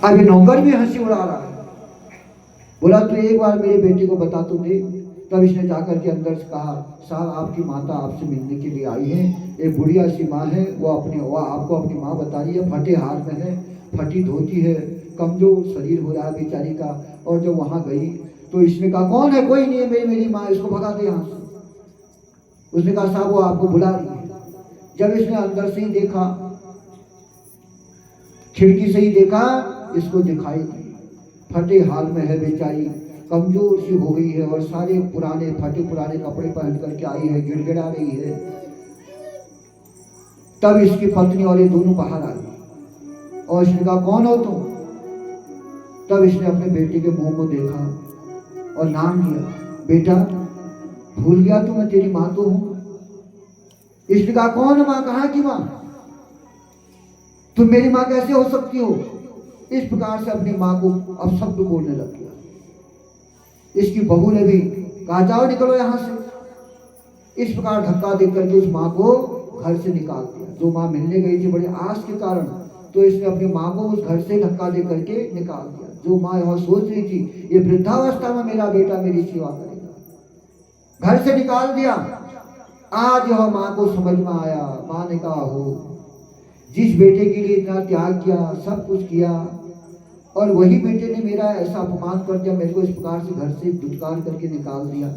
अब ये नौकर भी हंसी उड़ा रहा है। बोला तू एक बार मेरे बेटे को बता तो दे। तब इसने जाकर के अंदर से कहा, साहब आपकी माता आपसे मिलने के लिए आई है, एक बुढ़िया सी माँ है, वो आपको अपनी माँ बता रही है, फटे हाथ में है, फटी धोती है, कमजोर शरीर हो रहा है बेचारी का। और जब वहां गई तो इसने कहा कौन है, कोई नहीं है, मेरी माँ, इसको भगा दे यहाँ से। उसने कहा साहब वो आपको बुला रही है। जब इसने अंदर से ही देखा, खिड़की से ही देखा, इसको दिखाई दी फटे हाल में है बेचारी, कमजोर सी हो गई है और सारे पुराने फटे पुराने कपड़े पहन करके आई है, गिड़गिड़ा रही है। तब इसकी पत्नी और ये दोनों बाहर आ गई और इसने कहा कौन हो तुम? तब इसने अपने बेटे के मुंह को देखा और नाम लिया, बेटा भूल गया तू मैं तेरी माँ तो हूं। इसने कहा कौन माँ, कहाँ की माँ, तुम मेरी माँ कैसे हो सकती हो? इस प्रकार से अपनी माँ को अब शब्द बोलने लग गया। इसकी बहू ने भी कहा जाओ निकलो यहां से। इस प्रकार धक्का दे करके उस माँ को घर से निकाल दिया। जो माँ मिलने गई थी बड़े आस के कारण, तो इसने अपनी माँ को उस घर से धक्का दे करके निकाल दिया। जो माँ यहाँ सोच रही थी ये वृद्धावस्था में मेरा बेटा मेरी सेवा करेगा, घर से निकाल दिया। आज यह माँ को समझ में आया। माँ ने कहा हो जिस बेटे के लिए इतना त्याग किया, सब कुछ किया, और वही बेटे ने मेरा ऐसा अपमान कर दिया, मेरे को इस प्रकार से घर से धुतकार करके निकाल दिया,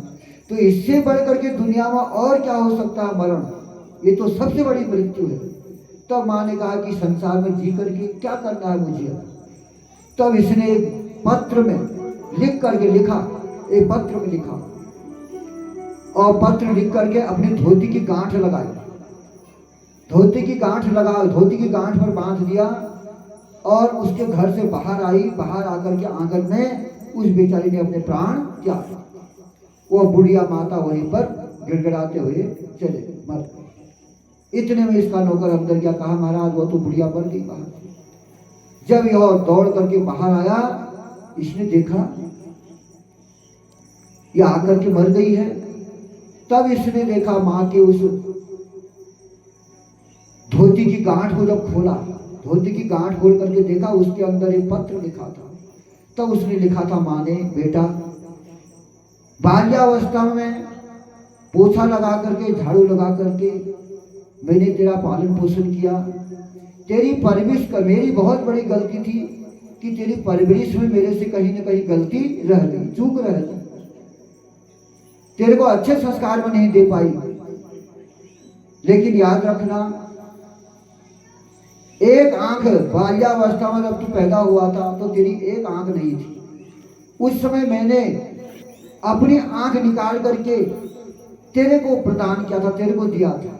तो इससे बढ़ करके दुनिया में और क्या हो सकता है? मरण, ये तो सबसे बड़ी मृत्यु है। तब माँ ने कहा कि संसार में जी करके क्या करना है मुझे? तब इसने एक पत्र में लिख करके लिखा, एक पत्र में लिखा और पत्र लिख करके अपनी धोती की गांठ लगाई, धोती की गांठ लगा, धोती की गांठ पर बांध दिया और उसके घर से बाहर आई। बाहर आकर के आंगन में उस बेचारी ने अपने प्राण त्याग। वो बुढ़िया माता वहीं पर गिड़गिड़ाते हुए चले मर गए। इतने में इसका नौकर अंदर क्या कहा, महाराज वो तो बुढ़िया मर गई बाहर। जब यह दौड़ करके बाहर आया, इसने देखा ये आकर के मर गई है। तब इसने देखा माँ के उस धोती की गांठ को जब खोला, धोती की गांठ खोल करके देखा, उसके अंदर एक पत्र लिखा था। तब उसने लिखा था, माँ ने, बेटा बाल्यावस्था में पोछा लगा करके, झाड़ू लगा करके मैंने तेरा पालन पोषण किया, तेरी परवरिश का मेरी बहुत बड़ी गलती थी कि तेरी परवरिश में मेरे से कहीं ना कहीं गलती रह गई, चूक रह गई, तेरे को अच्छे संस्कार में नहीं दे पाई। लेकिन याद रखना, एक आंख बाल्यावस्था में जब तू पैदा हुआ था तो तेरी एक आंख नहीं थी। उस समय मैंने अपनी आंख निकाल करके तेरे को प्रदान किया था, तेरे को दिया था।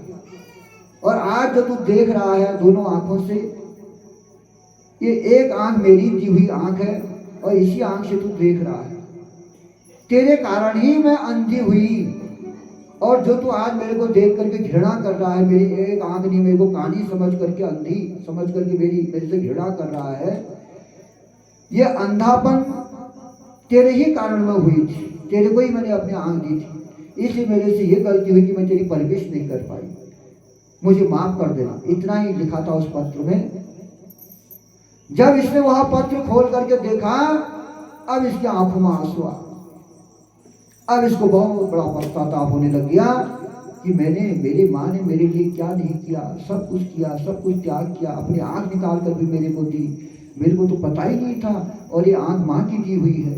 और आज जो तू देख रहा है दोनों आंखों से, ये एक आंख मेरी दी हुई आंख है और इसी आंख से तू देख रहा है। तेरे कारण ही मैं अंधी हुई, और जो तू आज मेरे को देख करके घृणा कर रहा है, मेरी एक आंख नहीं, मेरे को कानी समझ करके, अंधी समझ करके मेरे से घृणा कर रहा है, ये अंधापन तेरे ही कारण में हुई थी, तेरे को ही मैंने अपनी आंख दी थी, इसलिए मेरे से ये गलती हुई कि मैं तेरी परवरिश नहीं कर पाई, मुझे माफ कर देना। इतना ही लिखा था उस पत्र में। जब इसने वह पत्र खोल करके देखा, अब इसकी आंखों में आंसू आ। अब इसको बहुत बड़ा पश्चाताप होने लग गया कि मेरी माँ ने मेरे लिए क्या नहीं किया, सब कुछ किया, सब कुछ त्याग किया, अपनी आंख निकाल कर भी मेरे को दी, मेरे को तो पता ही नहीं था, और ये आंख माँ की दी हुई है।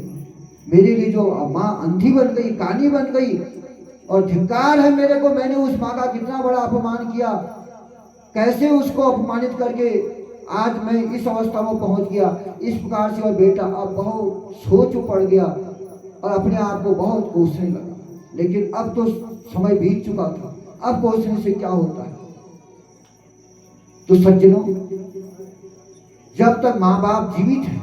मेरे लिए जो माँ अंधी बन गई, कानी बन गई, और धिक्कार है मेरे को, मैंने उस माँ का कितना बड़ा अपमान किया, कैसे उसको अपमानित करके आज मैं इस अवस्था में पहुंच गया। इस प्रकार से वह बेटा अब बहुत सोच पड़ गया और अपने आप को बहुत कोसने लगा। लेकिन अब तो समय बीत चुका था, अब कोसने से क्या होता है? तो सज्जनों, जब तक माँ बाप जीवित है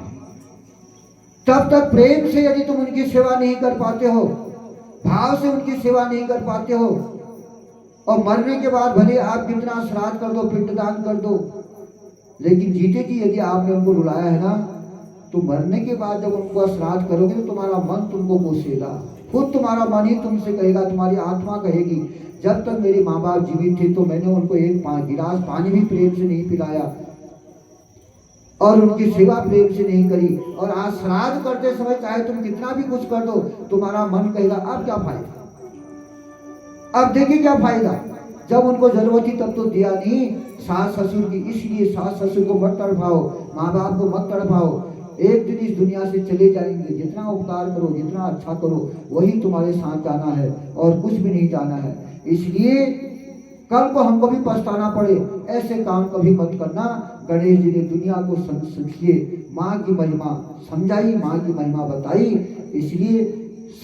तब तक प्रेम से यदि तुम उनकी सेवा नहीं कर पाते हो, भाव से उनकी सेवा नहीं कर पाते हो, और मरने के बाद भले आप कितना श्राद्ध कर दो, पिंडदान कर दो, लेकिन जीते जी यदि आपने उनको रुलाया है ना, तो मरने के बाद जब उनको श्राद्ध करोगे तो तुम्हारा मन तुमको कोसेगा, खुद तुम्हारा मन ही तुमसे कहेगा, तुम्हारी आत्मा कहेगी, जब तक मेरे माँ बाप जीवित थे तो मैंने उनको एक गिलास पानी भी प्रेम से नहीं पिलाया, और उनकी सेवा प्रेम से नहीं करी, और आज श्राद्ध करते समय चाहे तुम कितना भी कुछ कर दो, तुम्हारा मन कहेगा अब क्या फायदा, अब देखिए क्या फायदा। जब उनको जरूरत थी तब तो दिया नहीं। सास ससुर की, इसलिए सास ससुर को मत तड़पाओ, माँ बाप को मत तड़पाओ। एक दिन इस दुनिया से चले जाएंगे, जितना उपकार करो, जितना अच्छा करो, वही तुम्हारे साथ जाना है और कुछ भी नहीं जाना है। इसलिए कल को हमको भी पछताना पड़े, ऐसे काम कभी मत करना। गणेश जी ने दुनिया को समझिए, माँ की महिमा समझाई, माँ की महिमा बताई। इसलिए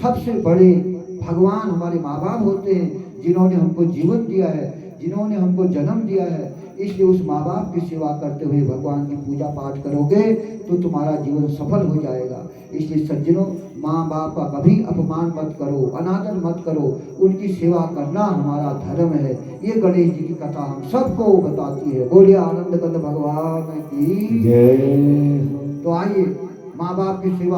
सबसे बड़े भगवान हमारे माँ बाप होते हैं, जिन्होंने हमको जीवन दिया है, जिन्होंने हमको जन्म दिया है। इसलिए उस माँ बाप की सेवा करते हुए भगवान की पूजा पाठ करोगे तो तुम्हारा जीवन सफल हो जाएगा। इसलिए सज्जनों, माँ बाप का कभी अपमान मत करो, अनादर मत करो, उनकी सेवा करना हमारा धर्म है। ये गणेश जी की कथा हम सबको बताती है। बोलिए आनंद कंद भगवान की जय। तो आइए माँ बाप की सेवा